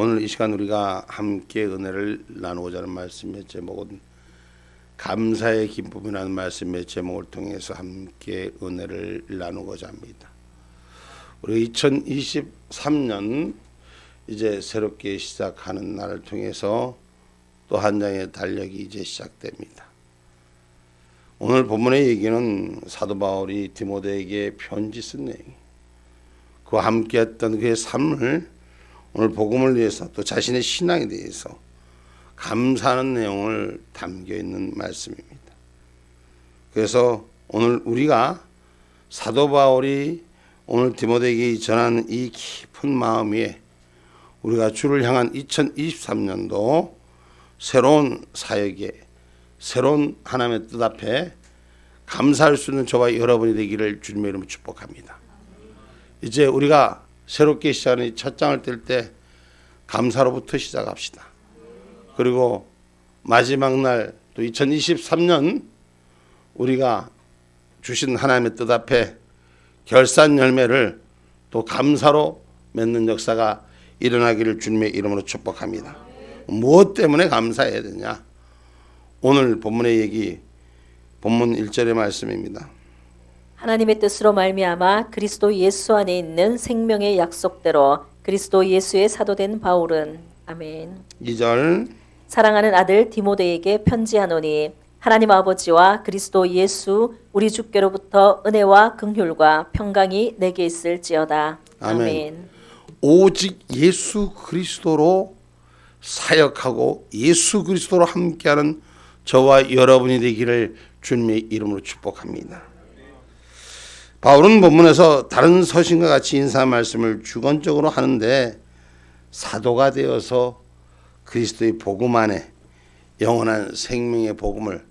오늘 이 시간 우리가 함께 은혜를 나누고자 하는 말씀의 제목은 감사의 기쁨이라는 말씀의 제목을 통해서 함께 은혜를 나누고자 합니다. 우리 2023년 이제 새롭게 시작하는 날을 통해서 또 한 장의 달력이 이제 시작됩니다. 오늘 본문의 얘기는 사도 바울이 디모데에게 편지 쓴 내용이에요. 그와 함께했던 그의 삶을 오늘 복음을 위해서 또 자신의 신앙에 대해서 감사하는 내용을 담겨 있는 말씀입니다. 그래서 오늘 우리가 사도 바울이 오늘 디모데에게 전하는 이 깊은 마음 위에 우리가 주를 향한 2023년도 새로운 사역에 새로운 하나님의 뜻 앞에 감사할 수 있는 저와 여러분이 되기를 주님의 이름으로 축복합니다. 이제 우리가 새롭게 시작하는 첫 장을 뗄 때 감사로부터 시작합시다. 그리고 마지막 날 또 2023년 우리가 주신 하나님의 뜻 앞에 결산 열매를 또 감사로 맺는 역사가 일어나기를 주님의 이름으로 축복합니다. 무엇 때문에 감사해야 되냐? 오늘 본문의 얘기, 본문 1절의 말씀입니다. 하나님의 뜻으로 말미암아 그리스도 예수 안에 있는 생명의 약속대로 그리스도 예수의 사도된 바울은 아멘. 2절 사랑하는 아들 디모데에게 편지하노니 하나님 아버지와 그리스도 예수 우리 주께로부터 은혜와 긍휼과 평강이 내게 있을지어다. 아멘. 아멘. 오직 예수 그리스도로 사역하고 예수 그리스도로 함께하는 저와 여러분이 되기를 주님의 이름으로 축복합니다. 바울은 본문에서 다른 서신과 같이 인사 말씀을 주권적으로 하는데 사도가 되어서 그리스도의 복음 안에 영원한 생명의 복음을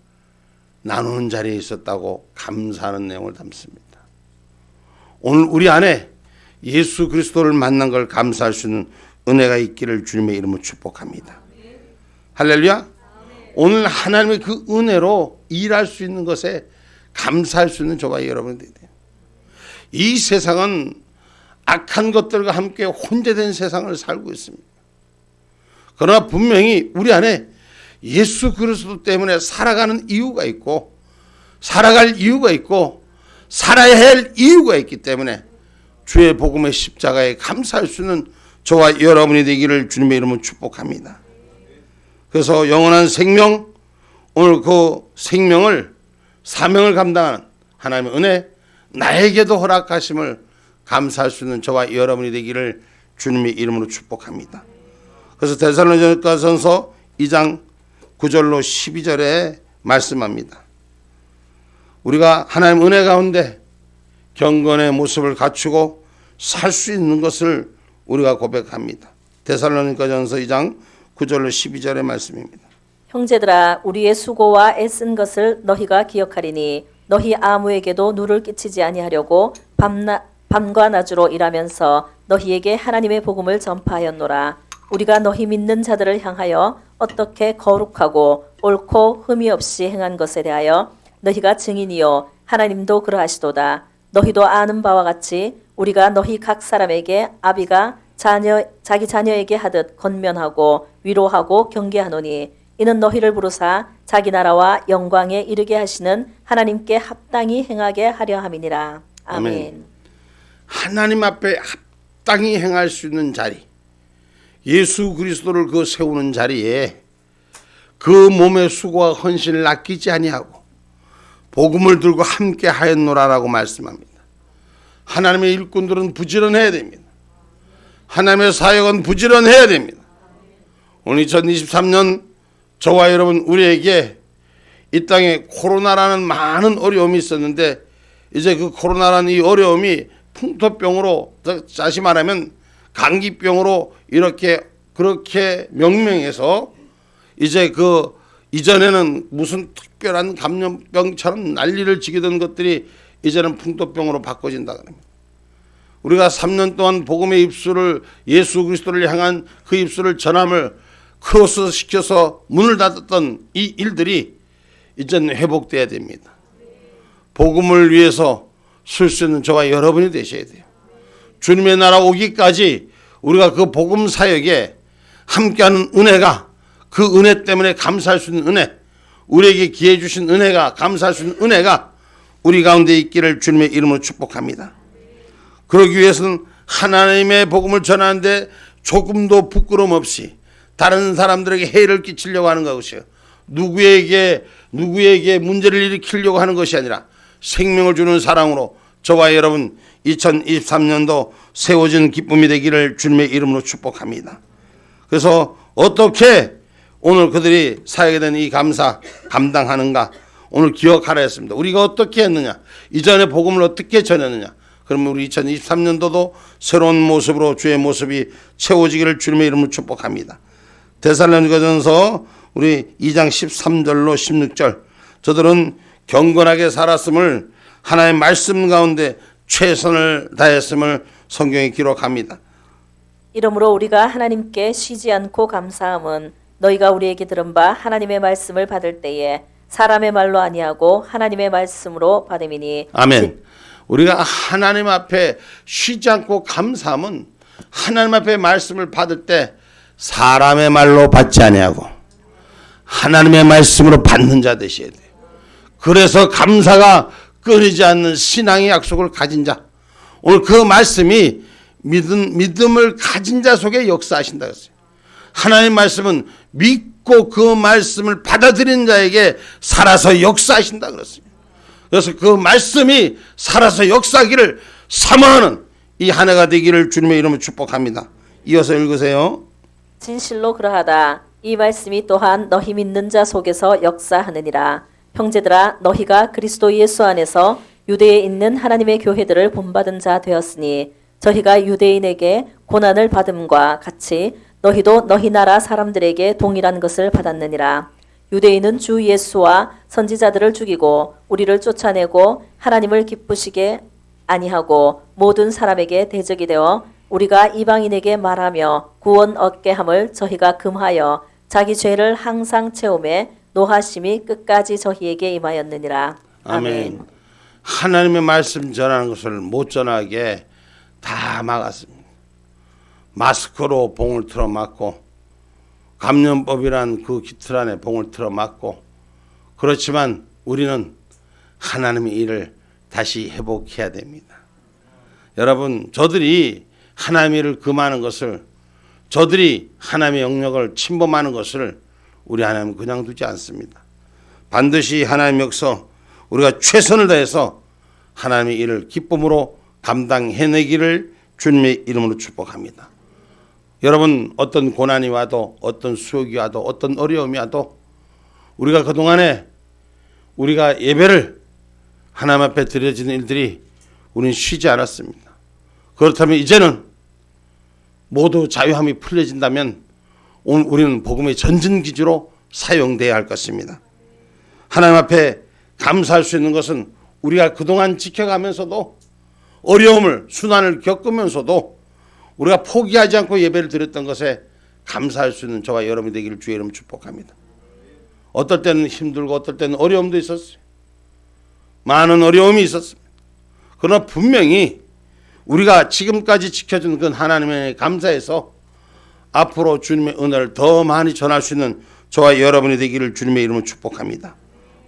나누는 자리에 있었다고 감사하는 내용을 담습니다. 오늘 우리 안에 예수 그리스도를 만난 걸 감사할 수 있는 은혜가 있기를 주님의 이름으로 축복합니다. 할렐루야. 오늘 하나님의 그 은혜로 일할 수 있는 것에 감사할 수 있는 저와 여러분이 돼야 돼요. 이 세상은 악한 것들과 함께 혼재된 세상을 살고 있습니다. 그러나 분명히 우리 안에 예수 그리스도 때문에 살아가는 이유가 있고 살아갈 이유가 있고 살아야 할 이유가 있기 때문에 주의 복음의 십자가에 감사할 수 있는 저와 여러분이 되기를 주님의 이름으로 축복합니다. 그래서 영원한 생명, 오늘 그 생명을 사명을 감당하는 하나님의 은혜 나에게도 허락하심을 감사할 수 있는 저와 여러분이 되기를 주님의 이름으로 축복합니다. 그래서 데살로니가전서 2장 9절로 12절에 말씀합니다. 우리가 하나님 은혜 가운데 경건의 모습을 갖추고 살 수 있는 것을 우리가 고백합니다. 데살로니가전서 2장 9절로 12절의 말씀입니다. 형제들아 우리의 수고와 애쓴 것을 너희가 기억하리니 너희 아무에게도 누를 끼치지 아니하려고 밤과 낮으로 일하면서 너희에게 하나님의 복음을 전파하였노라. 우리가 너희 믿는 자들을 향하여 어떻게 거룩하고 옳고 흠이 없이 행한 것에 대하여 너희가 증인이요 하나님도 그러하시도다. 너희도 아는 바와 같이 우리가 너희 각 사람에게 아비가 자기 자녀에게 하듯 권면하고 위로하고 경계하노니 이는 너희를 부르사 자기 나라와 영광에 이르게 하시는 하나님께 합당히 행하게 하려 함이니라. 아멘. 하나님 앞에 합당히 행할 수 있는 자리, 예수 그리스도를 그 세우는 자리에 그 몸의 수고와 헌신을 아끼지 아니하고 복음을 들고 함께 하였노라라고 말씀합니다. 하나님의 일꾼들은 부지런해야 됩니다. 하나님의 사역은 부지런해야 됩니다. 오늘 2023년 저와 여러분 우리에게 이 땅에 코로나라는 많은 어려움이 있었는데 이제 그 코로나라는 이 어려움이 풍토병으로 다시 말하면 감기병으로 이렇게 그렇게 명명해서 이제 그 이전에는 무슨 특별한 감염병처럼 난리를 지기던 것들이 이제는 풍토병으로 바꿔진다 그럽니다. 우리가 3년 동안 복음의 입술을 예수 그리스도를 향한 그 입술을 전함을 크로스 시켜서 문을 닫았던 이 일들이 이제는 회복돼야 됩니다. 복음을 위해서 쓸 수 있는 저와 여러분이 되셔야 돼요. 주님의 나라 오기까지 우리가 그 복음 사역에 함께하는 은혜가, 그 은혜 때문에 감사할 수 있는 은혜, 우리에게 기회 주신 은혜가, 감사할 수 있는 은혜가 우리 가운데 있기를 주님의 이름으로 축복합니다. 그러기 위해서는 하나님의 복음을 전하는데 조금도 부끄러움 없이 다른 사람들에게 해를 끼치려고 하는 것이요, 누구에게 문제를 일으키려고 하는 것이 아니라 생명을 주는 사랑으로 저와 여러분 2023년도 세워진 기쁨이 되기를 주님의 이름으로 축복합니다. 그래서 어떻게 오늘 그들이 사역에 대한 이 감사 감당하는가 오늘 기억하라 했습니다. 우리가 어떻게 했느냐, 이전에 복음을 어떻게 전했느냐. 그러면 우리 2023년도도 새로운 모습으로 주의 모습이 채워지기를 주님의 이름으로 축복합니다. 데살로니가전서 우리 2장 13절로 16절, 저들은 경건하게 살았음을, 하나님의 말씀 가운데 최선을 다했음을 성경에 기록합니다. 이러므로 우리가 하나님께 쉬지 않고 감사함은 너희가 우리에게 들은 바 하나님의 말씀을 받을 때에 사람의 말로 아니하고 하나님의 말씀으로 받음이니. 아멘. 우리가 하나님 앞에 쉬지 않고 감사함은 하나님 앞에 말씀을 받을 때 사람의 말로 받지 아니하고 하나님의 말씀으로 받는 자 되셔야 돼요. 그래서 감사가 끊이지 않는 신앙의 약속을 가진 자, 오늘 그 말씀이 믿음을 가진 자 속에 역사하신다 했어요. 하나님의 말씀은 믿고 그 말씀을 받아들이는 자에게 살아서 역사하신다 그랬습니다. 그래서 그 말씀이 살아서 역사하기를 사모하는 이 한 해가 되기를 주님의 이름으로 축복합니다. 이어서 읽으세요. 진실로 그러하다. 이 말씀이 또한 너희 믿는 자 속에서 역사하느니라. 형제들아, 너희가 그리스도 예수 안에서 유대에 있는 하나님의 교회들을 본받은 자 되었으니 저희가 유대인에게 고난을 받음과 같이 너희도 너희 나라 사람들에게 동일한 것을 받았느니라. 유대인은 주 예수와 선지자들을 죽이고 우리를 쫓아내고 하나님을 기쁘시게 아니하고 모든 사람에게 대적이 되어 우리가 이방인에게 말하며 구원 얻게 함을 저희가 금하여 자기 죄를 항상 채우매 노하심이 끝까지 저희에게 임하였느니라. 아멘. 하나님의 말씀 전하는 것을 못 전하게 다 막았습니다. 마스크로 봉을 틀어막고 감염법이란 그 깃틀 안에 봉을 틀어막고, 그렇지만 우리는 하나님의 일을 다시 회복해야 됩니다. 여러분, 저들이 하나님의 일을 금하는 것을, 저들이 하나님의 영역을 침범하는 것을 우리 하나님은 그냥 두지 않습니다. 반드시 하나님 역서 우리가 최선을 다해서 하나님의 일을 기쁨으로 감당해내기를 주님의 이름으로 축복합니다. 여러분, 어떤 고난이 와도, 어떤 수욕이 와도, 어떤 어려움이 와도 우리가 그동안에 우리가 예배를 하나님 앞에 드려지는 일들이 우리는 쉬지 않았습니다. 그렇다면 이제는 모두 자유함이 풀려진다면 오늘 우리는 복음의 전진기지로 사용돼야 할 것입니다. 하나님 앞에 감사할 수 있는 것은 우리가 그동안 지켜가면서도 어려움을, 순환을 겪으면서도 우리가 포기하지 않고 예배를 드렸던 것에 감사할 수 있는 저와 여러분이 되기를 주의 이름으로 축복합니다. 어떨 때는 힘들고 어떨 때는 어려움도 있었어요. 많은 어려움이 있었습니다. 그러나 분명히 우리가 지금까지 지켜준 그 하나님의 감사에서 앞으로 주님의 은혜를 더 많이 전할 수 있는 저와 여러분이 되기를 주님의 이름으로 축복합니다.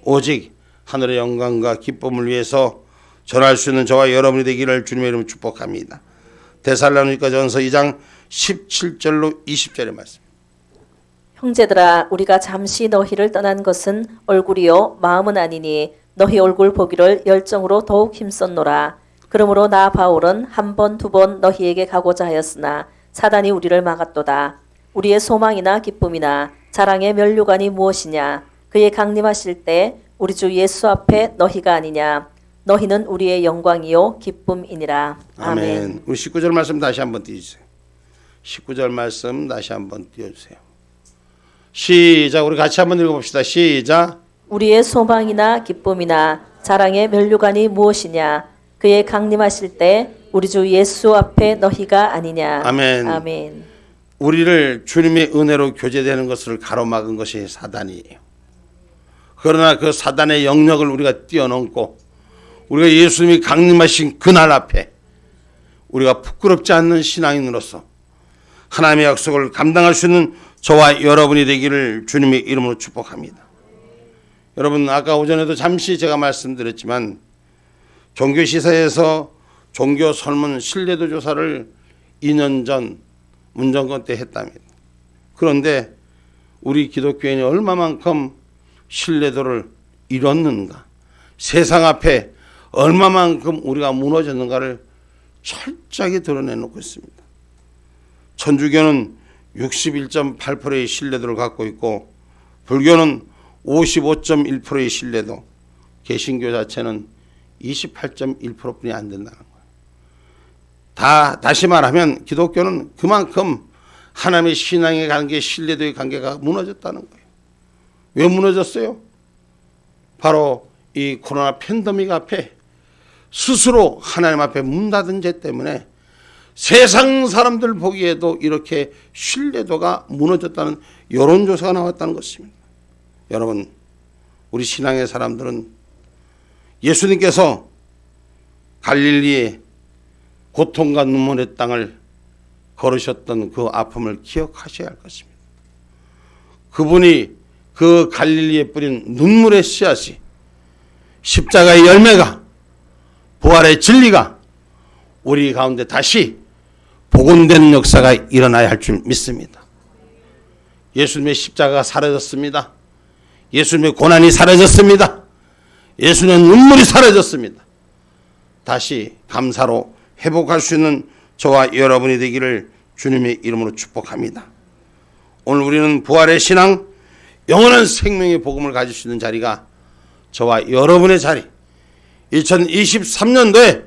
오직 하늘의 영광과 기쁨을 위해서 전할 수 있는 저와 여러분이 되기를 주님의 이름으로 축복합니다. 데살로니가전서 2장 17절로 20절의 말씀. 형제들아, 우리가 잠시 너희를 떠난 것은 얼굴이요 마음은 아니니 너희 얼굴 보기를 열정으로 더욱 힘썼노라. 그러므로 나 바울은 한 번, 두 번 너희에게 가고자 하였으나 사단이 우리를 막았도다. 우리의 소망이나 기쁨이나 자랑의 면류관이 무엇이냐? 그의 강림하실 때 우리 주 예수 앞에 너희가 아니냐? 너희는 우리의 영광이요 기쁨이니라. 아멘. 우리 19절 말씀 다시 한번 띄워주세요. 19절 말씀 다시 한번 띄워주세요. 시작. 우리 같이 한번 읽어봅시다. 시작. 우리의 소망이나 기쁨이나 자랑의 면류관이 무엇이냐? 그의 강림하실 때 우리 주 예수 앞에 너희가 아니냐. 아멘. 아멘. 우리를 주님의 은혜로 교제되는 것을 가로막은 것이 사단이에요. 그러나 그 사단의 영역을 우리가 뛰어넘고 우리가 예수님이 강림하신 그날 앞에 우리가 부끄럽지 않는 신앙인으로서 하나님의 약속을 감당할 수 있는 저와 여러분이 되기를 주님의 이름으로 축복합니다. 여러분, 아까 오전에도 잠시 제가 말씀드렸지만 종교 시사에서 종교 설문 신뢰도 조사를 2년 전 문정권 때 했답니다. 그런데 우리 기독교인이 얼마만큼 신뢰도를 잃었는가, 세상 앞에 얼마만큼 우리가 무너졌는가를 철저하게 드러내놓고 있습니다. 천주교는 61.8%의 신뢰도를 갖고 있고 불교는 55.1%의 신뢰도, 개신교 자체는 28.1%뿐이 안 된다는 거예요. 다시 말하면 기독교는 그만큼 하나님의 신앙의 관계, 신뢰도의 관계가 무너졌다는 거예요. 왜 무너졌어요? 바로 이 코로나 팬데믹 앞에 스스로 하나님 앞에 문 닫은 죄 때문에 세상 사람들 보기에도 이렇게 신뢰도가 무너졌다는 여론조사가 나왔다는 것입니다. 여러분, 우리 신앙의 사람들은 예수님께서 갈릴리의 고통과 눈물의 땅을 걸으셨던 그 아픔을 기억하셔야 할 것입니다. 그분이 그 갈릴리에 뿌린 눈물의 씨앗이, 십자가의 열매가, 부활의 진리가 우리 가운데 다시 복원되는 역사가 일어나야 할 줄 믿습니다. 예수님의 십자가가 사라졌습니다. 예수님의 고난이 사라졌습니다. 예수님의 눈물이 사라졌습니다. 다시 감사로 회복할 수 있는 저와 여러분이 되기를 주님의 이름으로 축복합니다. 오늘 우리는 부활의 신앙, 영원한 생명의 복음을 가질 수 있는 자리가 저와 여러분의 자리, 2023년도에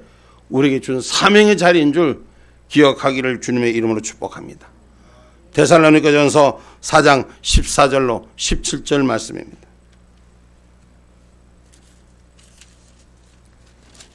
우리에게 준 사명의 자리인 줄 기억하기를 주님의 이름으로 축복합니다. 데살로니가전서 4장 14절로 17절 말씀입니다.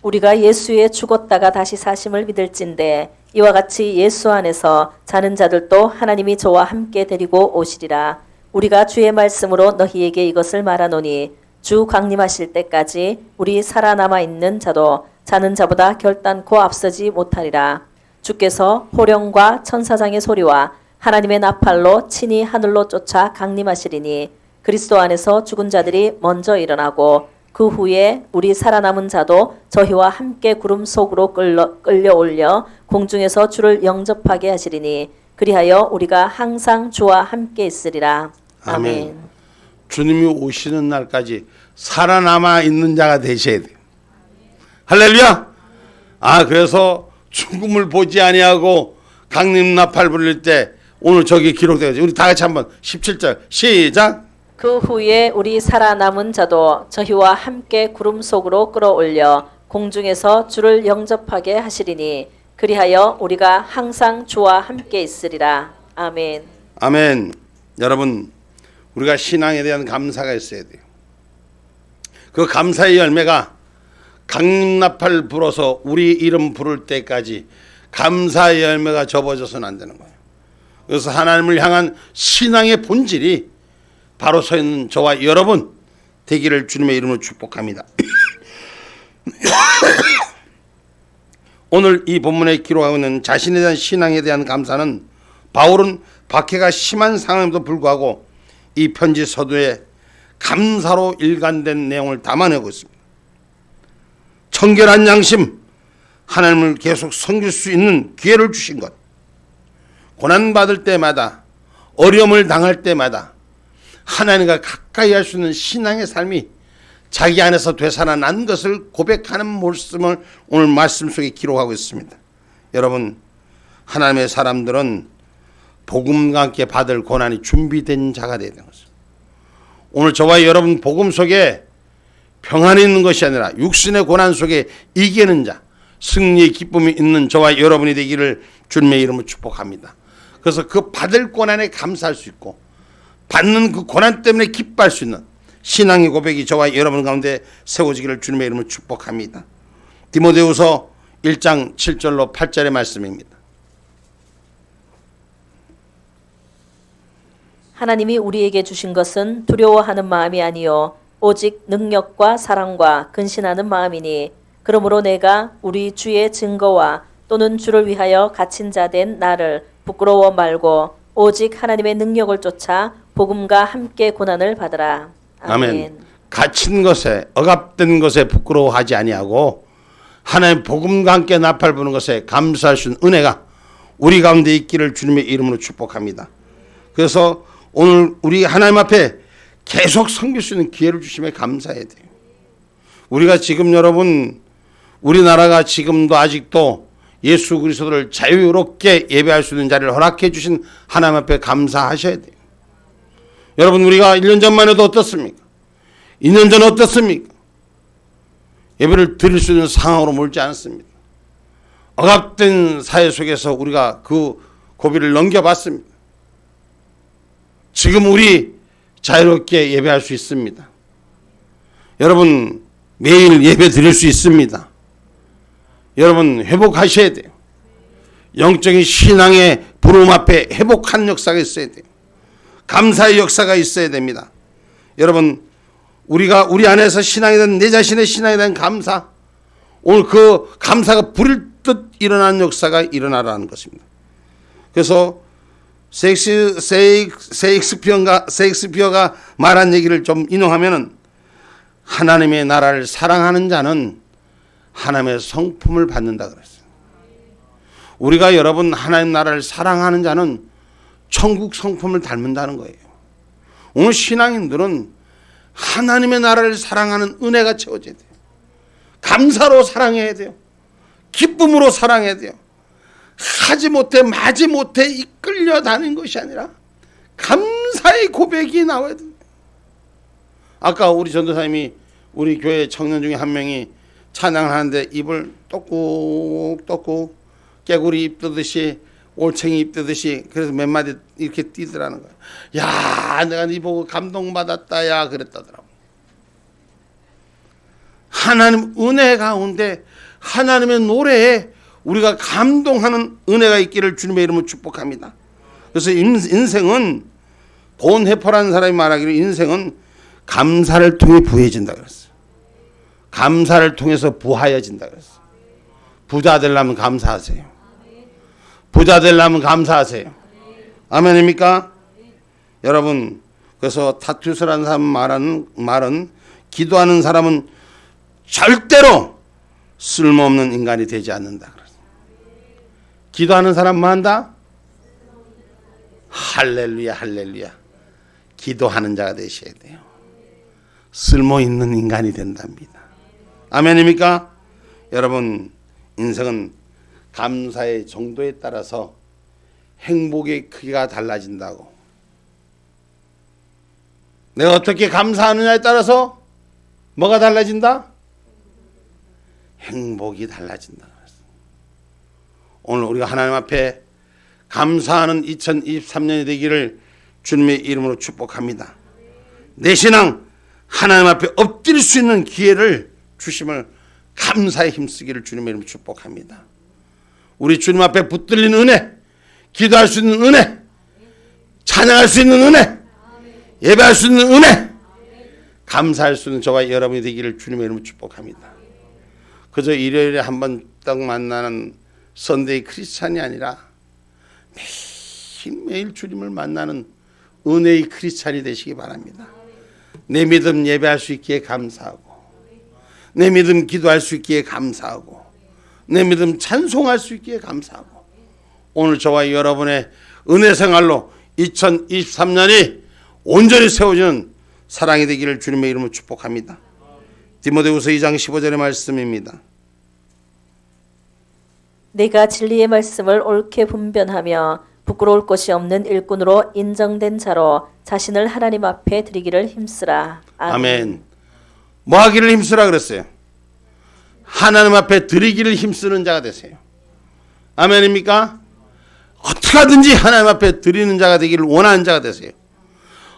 우리가 예수의 죽었다가 다시 사심을 믿을진대 이와 같이 예수 안에서 자는 자들도 하나님이 저와 함께 데리고 오시리라. 우리가 주의 말씀으로 너희에게 이것을 말하노니 주 강림하실 때까지 우리 살아남아 있는 자도 자는 자보다 결단코 앞서지 못하리라. 주께서 호령과 천사장의 소리와 하나님의 나팔로 친히 하늘로 쫓아 강림하시리니 그리스도 안에서 죽은 자들이 먼저 일어나고 그 후에 우리 살아남은 자도 저희와 함께 구름 속으로 끌려 올려 공중에서 주를 영접하게 하시리니 그리하여 우리가 항상 주와 함께 있으리라. 아멘. 주님이 오시는 날까지 살아남아 있는 자가 되셔야 돼요. 할렐루야. 그래서 죽음을 보지 아니하고 강림 나팔 불릴 때 오늘 저기 기록되어있어요. 우리 다 같이 한번 17절 시작. 그 후에 우리 살아남은 자도 저희와 함께 구름 속으로 끌어올려 공중에서 주를 영접하게 하시리니 그리하여 우리가 항상 주와 함께 있으리라. 아멘. 아멘. 여러분, 우리가 신앙에 대한 감사가 있어야 돼요. 그 감사의 열매가 강림나팔 불어서 우리 이름 부를 때까지 감사의 열매가 접어져서는 안 되는 거예요. 그래서 하나님을 향한 신앙의 본질이 바로 서 있는 저와 여러분 되기를 주님의 이름으로 축복합니다. 오늘 이 본문에 기록하고 있는 자신에 대한 신앙에 대한 감사는 바울은 박해가 심한 상황에도 불구하고 이 편지 서두에 감사로 일관된 내용을 담아내고 있습니다. 청결한 양심, 하나님을 계속 섬길 수 있는 기회를 주신 것, 고난받을 때마다, 어려움을 당할 때마다 하나님과 가까이 할 수 있는 신앙의 삶이 자기 안에서 되살아난 것을 고백하는 모습을 오늘 말씀 속에 기록하고 있습니다. 여러분, 하나님의 사람들은 복음과 함께 받을 고난이 준비된 자가 되는 것입니다. 오늘 저와 여러분 복음 속에 평안이 있는 것이 아니라 육신의 고난 속에 이기는 자, 승리의 기쁨이 있는 저와 여러분이 되기를 주님의 이름으로 축복합니다. 그래서 그 받을 고난에 감사할 수 있고 받는 그 고난 때문에 기뻐할 수 있는 신앙의 고백이 저와 여러분 가운데 세워지기를 주님의 이름으로 축복합니다. 디모데후서 1장 7절로 8절의 말씀입니다. 하나님이 우리에게 주신 것은 두려워하는 마음이 아니요 오직 능력과 사랑과 근신하는 마음이니 그러므로 내가 우리 주의 증거와 또는 주를 위하여 갇힌 자 된 나를 부끄러워 말고 오직 하나님의 능력을 쫓아 복음과 함께 고난을 받으라. 아멘. 갇힌 것에 억압된 것에 부끄러워하지 아니하고 하나님의 복음과 함께 나팔 부는 것에 감사할 수 있는 은혜가 우리 가운데 있기를 주님의 이름으로 축복합니다. 그래서 오늘 우리 하나님 앞에 계속 섬길 수 있는 기회를 주심에 감사해야 돼요. 우리가 지금 여러분 우리나라가 지금도 아직도 예수 그리스도를 자유롭게 예배할 수 있는 자리를 허락해 주신 하나님 앞에 감사하셔야 돼요. 여러분 우리가 1년 전만 해도 어떻습니까? 2년 전 어떻습니까? 예배를 드릴 수 있는 상황으로 몰지 않습니다. 억압된 사회 속에서 우리가 그 고비를 넘겨봤습니다. 지금 우리 자유롭게 예배할 수 있습니다. 여러분 매일 예배 드릴 수 있습니다. 여러분 회복하셔야 돼요. 영적인 신앙의 부름 앞에 회복한 역사가 있어야 돼요. 감사의 역사가 있어야 됩니다. 여러분 우리가 우리 안에서 신앙에 대한 내 자신의 신앙에 대한 감사, 오늘 그 감사가 불일 듯 일어나는 역사가 일어나라는 것입니다. 그래서 세익스피어가 말한 얘기를 좀 인용하면은 하나님의 나라를 사랑하는 자는 하나님의 성품을 받는다 그랬어요. 우리가 여러분 하나님 나라를 사랑하는 자는 천국 성품을 닮는다는 거예요. 오늘 신앙인들은 하나님의 나라를 사랑하는 은혜가 채워져야 돼요. 감사로 사랑해야 돼요. 기쁨으로 사랑해야 돼요. 하지 못해 마지 못해 이끌려 다니는 것이 아니라 감사의 고백이 나와야 돼요. 아까 우리 전도사님이 우리 교회 청년 중에 한 명이 찬양을 하는데 입을 똑꾹 깨구리 입듯이 올챙이 입듯이 그래서 몇 마디 이렇게 뛰더라는 거야. 야, 내가 네 보고 감동받았다 야 그랬다더라고. 하나님 은혜 가운데 하나님의 노래에 우리가 감동하는 은혜가 있기를 주님의 이름으로 축복합니다. 그래서 인생은 돈 해퍼라는 사람이 말하기를 인생은 감사를 통해 부해진다 그랬어요. 감사를 통해서 부하여진다 그랬어요. 부자 되려면 감사하세요. 부자 되려면 감사하세요. 아멘입니까? 여러분 그래서 타투스라는 사람 말은 기도하는 사람은 절대로 쓸모없는 인간이 되지 않는다. 기도하는 사람 뭐 한다? 할렐루야 할렐루야. 기도하는 자가 되셔야 돼요. 쓸모있는 인간이 된답니다. 아멘입니까? 여러분 인생은 감사의 정도에 따라서 행복의 크기가 달라진다고. 내가 어떻게 감사하느냐에 따라서 뭐가 달라진다? 행복이 달라진다. 오늘 우리가 하나님 앞에 감사하는 2023년이 되기를 주님의 이름으로 축복합니다. 내 신앙 하나님 앞에 엎드릴 수 있는 기회를 주심을 감사에 힘쓰기를 주님의 이름으로 축복합니다. 우리 주님 앞에 붙들린 은혜, 기도할 수 있는 은혜, 찬양할 수 있는 은혜, 예배할 수 있는 은혜, 감사할 수 있는 저와 여러분이 되기를 주님의 이름으로 축복합니다. 그저 일요일에 한 번 딱 만나는 선데이 크리스찬이 아니라 매일매일 주님을 만나는 은혜의 크리스찬이 되시기 바랍니다. 내 믿음 예배할 수 있기에 감사하고, 내 믿음 기도할 수 있기에 감사하고, 내 믿음 찬송할 수 있기에 감사하고, 오늘 저와 여러분의 은혜 생활로 2023년이 온전히 세워지는 사랑이 되기를 주님의 이름으로 축복합니다. 디모데후서 2장 15절의 말씀입니다. 내가 진리의 말씀을 옳게 분변하며 부끄러울 것이 없는 일꾼으로 인정된 자로 자신을 하나님 앞에 드리기를 힘쓰라. 아멘. 뭐 하기를 힘쓰라 그랬어요? 하나님 앞에 드리기를 힘쓰는 자가 되세요. 아멘입니까? 어떻게 하든지 하나님 앞에 드리는 자가 되기를 원하는 자가 되세요.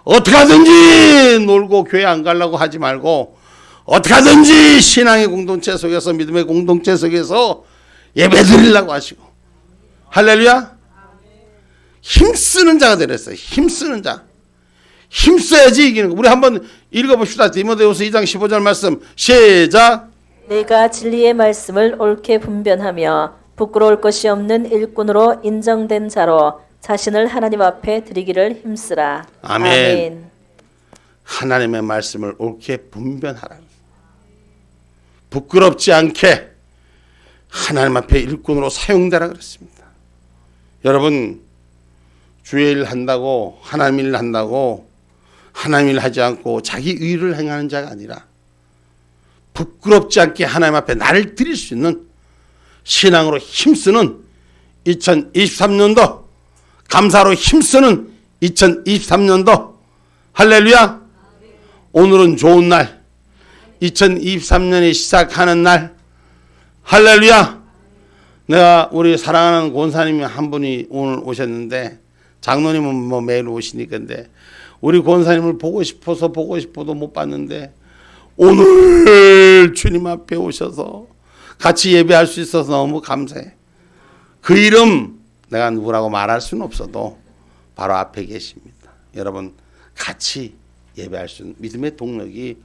어떻게 하든지 놀고 교회 안 가려고 하지 말고 어떻게 하든지 신앙의 공동체 속에서 믿음의 공동체 속에서 예배 드리려고 하시고, 할렐루야. 힘쓰는 자가 되랬어요. 힘쓰는 자. 힘써야지 이기는 거. 우리 한번 읽어봅시다. 디모데후서 2장 15절 말씀 시작. 내가 진리의 말씀을 옳게 분변하며 부끄러울 것이 없는 일꾼으로 인정된 자로 자신을 하나님 앞에 드리기를 힘쓰라. 아멘. 하나님의 말씀을 옳게 분별하라. 부끄럽지 않게 하나님 앞에 일꾼으로 사용되라 그랬습니다. 여러분, 주의 일 한다고 하나님 일 한다고 하나님 일 하지 않고 자기 의를 행하는 자가 아니라 부끄럽지 않게 하나님 앞에 나를 드릴 수 있는 신앙으로 힘쓰는 2023년도, 감사로 힘쓰는 2023년도. 할렐루야. 오늘은 좋은 날, 2023년이 시작하는 날. 할렐루야. 내가 우리 사랑하는 권사님이 한 분이 오늘 오셨는데, 장로님은 뭐 매일 오시니까, 근데 우리 권사님을 보고 싶어도 못 봤는데 오늘 주님 앞에 오셔서 같이 예배할 수 있어서 너무 감사해. 그 이름 내가 누구라고 말할 수는 없어도 바로 앞에 계십니다. 여러분, 같이 예배할 수 있는 믿음의 동력이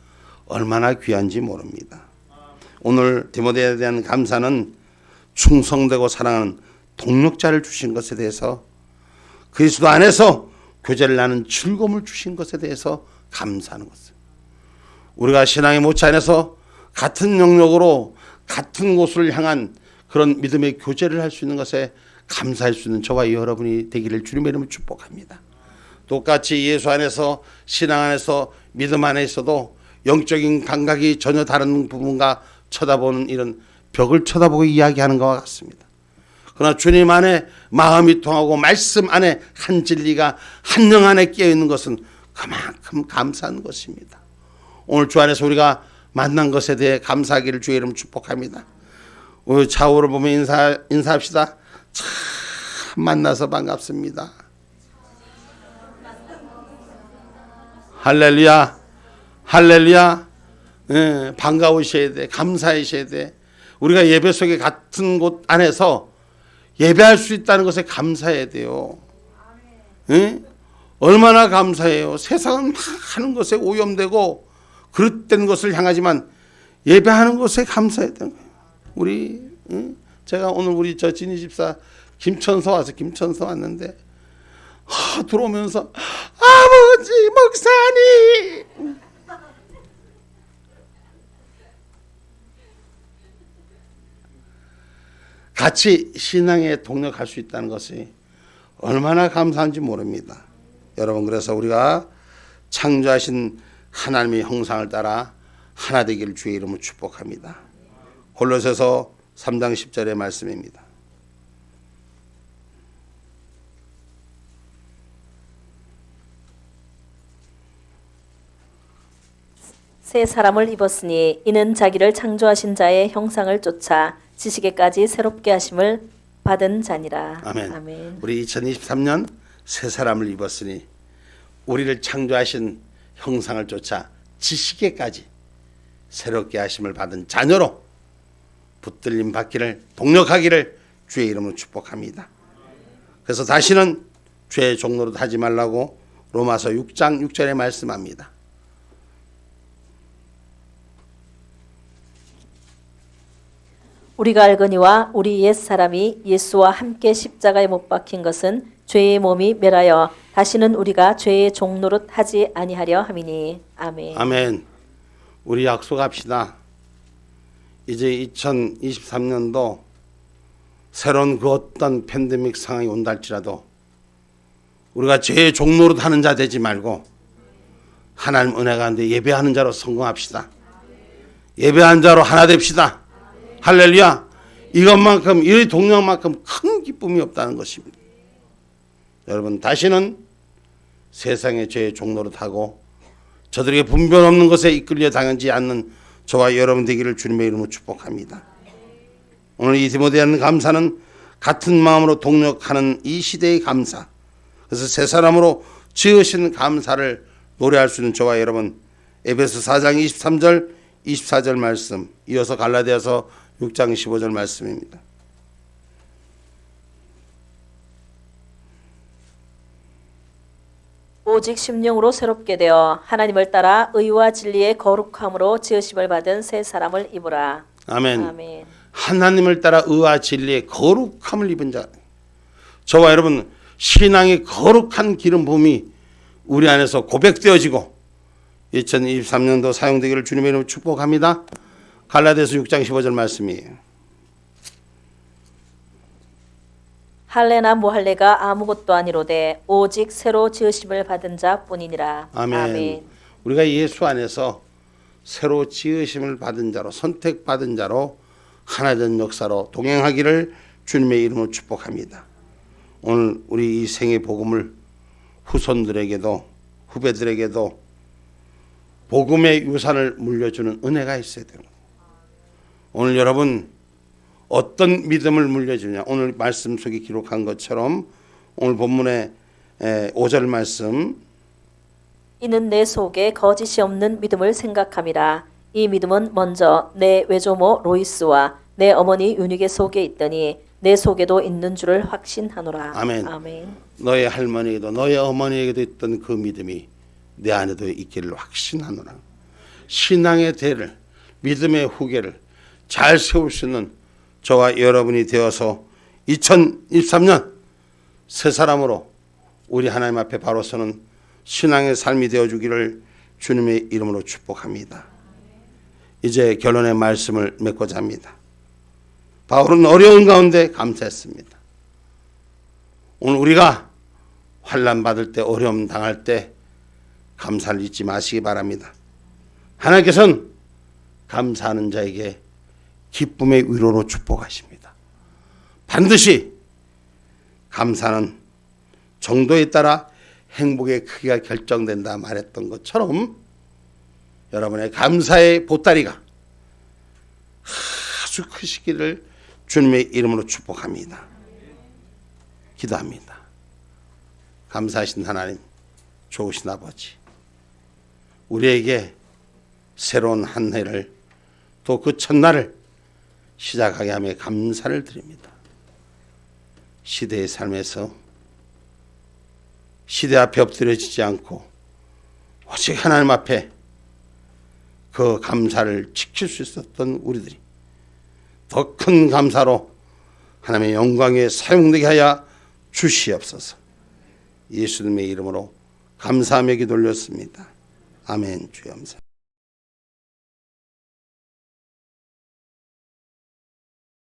얼마나 귀한지 모릅니다. 오늘 디모데에 대한 감사는 충성되고 사랑하는 동력자를 주신 것에 대해서, 그리스도 안에서 교제를 나누는 즐거움을 주신 것에 대해서 감사하는 것을, 우리가 신앙의 모체 안에서 같은 영역으로 같은 곳을 향한 그런 믿음의 교제를 할 수 있는 것에 감사할 수 있는 저와 여러분이 되기를 주님의 이름으로 축복합니다. 똑같이 예수 안에서, 신앙 안에서, 믿음 안에 있어도 영적인 감각이 전혀 다른 부분과 쳐다보는 이런 벽을 쳐다보고 이야기하는 것과 같습니다. 그러나 주님 안에 마음이 통하고 말씀 안에 한 진리가 한 영 안에 깨어있는 것은 그만큼 감사한 것입니다. 오늘 주 안에서 우리가 만난 것에 대해 감사하기를 주의 이름 축복합니다. 우리 좌우를 보며 인사합시다. 참 만나서 반갑습니다. 할렐루야. 할렐루야. 반가우셔야 돼. 감사하셔야 돼. 우리가 예배 속에 같은 곳 안에서 예배할 수 있다는 것에 감사해야 돼요. 얼마나 감사해요. 세상은 막 하는 것에 오염되고 그릇된 것을 향하지만 예배하는 것에 감사해야 되는 거예요. 우리 제가 오늘 우리 저 진희 집사 김천서 왔는데 들어오면서 아버지 목사님 같이 신앙에 동력할 수 있다는 것이 얼마나 감사한지 모릅니다. 여러분, 그래서 우리가 창조하신 하나님의 형상을 따라 하나 되기를 주의 이름으로 축복합니다. 골로새서 3장 10절의 말씀입니다. 새 사람을 입었으니 이는 자기를 창조하신 자의 형상을 쫓아 지식에까지 새롭게 하심을 받은 자니라. 아멘. 아멘. 우리 2023년 새 사람을 입었으니 우리를 창조하신 형상을 쫓아 지식에까지 새롭게 하심을 받은 자녀로 붙들림 받기를, 동력하기를 주의 이름으로 축복합니다. 그래서 다시는 죄의 종노릇 하지 말라고 로마서 6장 6절에 말씀합니다. 우리가 알거니와 우리 옛사람이 예수와 함께 십자가에 못 박힌 것은 죄의 몸이 멸하여 다시는 우리가 죄의 종노릇 하지 아니하려 함이니. 아멘. 아멘. 우리 약속합시다. 이제 2023년도 새로운 그 어떤 팬데믹 상황이 온다 할지라도 우리가 죄의 종노릇 하는 자 되지 말고 하나님 은혜 가운데 예배하는 자로 성공합시다. 예배하는 자로 하나 됩시다. 할렐루야. 이것만큼, 이 동력만큼 큰 기쁨이 없다는 것입니다. 여러분, 다시는 세상의 죄의 종노릇하고 저들에게 분별 없는 것에 이끌려 당하지 않는 저와 여러분 되기를 주님의 이름으로 축복합니다. 오늘 이 디모데하는 감사는 같은 마음으로 동력하는 이 시대의 감사, 그래서 새 사람으로 지으신 감사를 노래할 수 있는 저와 여러분, 에베소 4장 23절 24절 말씀, 이어서 갈라디아서 6장 15절 말씀입니다. 오직 심령으로 새롭게 되어 하나님을 따라 의와 진리의 거룩함으로 지으심을 받은 새 사람을 입으라. 아멘. 아멘. 하나님을 따라 의와 진리의 거룩함을 입은 자, 저와 여러분 신앙의 거룩한 기름 부음이 우리 안에서 고백되어지고 2023년도 사용되기를 주님의 이름으로 축복합니다. 갈라디아서 6장 15절 말씀이에요. 할례나 무할례가 아무것도 아니로되 오직 새로 지으심을 받은 자뿐이니라. 아멘. 우리가 예수 안에서 새로 지으심을 받은 자로, 선택받은 자로 하나된 역사로 동행하기를 주님의 이름으로 축복합니다. 오늘 우리 이 생의 복음을 후손들에게도 후배들에게도 복음의 유산을 물려주는 은혜가 있어야 됩니다. 오늘 여러분 어떤 믿음을 물려주냐, 오늘 말씀 속에 기록한 것처럼 오늘 본문의 5절 말씀, 이는 내 속에 거짓이 없는 믿음을 생각함이라. 이 믿음은 먼저 내 외조모 로이스와 내 어머니 유니게 속에 있더니 내 속에도 있는 줄을 확신하노라. 아멘. 아멘. 너의 할머니에게도 너의 어머니에게도 있던 그 믿음이 내 안에도 있기를 확신하노라. 신앙의 대를, 믿음의 후계를 잘 세울 수 있는 저와 여러분이 되어서 2023년 새 사람으로 우리 하나님 앞에 바로 서는 신앙의 삶이 되어주기를 주님의 이름으로 축복합니다. 이제 결론의 말씀을 맺고자 합니다. 바울은 어려운 가운데 감사했습니다. 오늘 우리가 환난 받을 때, 어려움 당할 때 감사를 잊지 마시기 바랍니다. 하나님께서는 감사하는 자에게 기쁨의 위로로 축복하십니다. 반드시 감사는 정도에 따라 행복의 크기가 결정된다 말했던 것처럼 여러분의 감사의 보따리가 아주 크시기를 주님의 이름으로 축복합니다. 기도합니다. 감사하신 하나님, 좋으신 아버지, 우리에게 새로운 한 해를 또 그 첫날을 시작하게 하며 감사를 드립니다. 시대의 삶에서 시대 앞에 엎드려지지 않고 오직 하나님 앞에 그 감사를 지킬 수 있었던 우리들이 더 큰 감사로 하나님의 영광에 사용되게 하여 주시옵소서. 예수님의 이름으로 감사하며 기도 올렸습니다. 아멘. 주여 감사.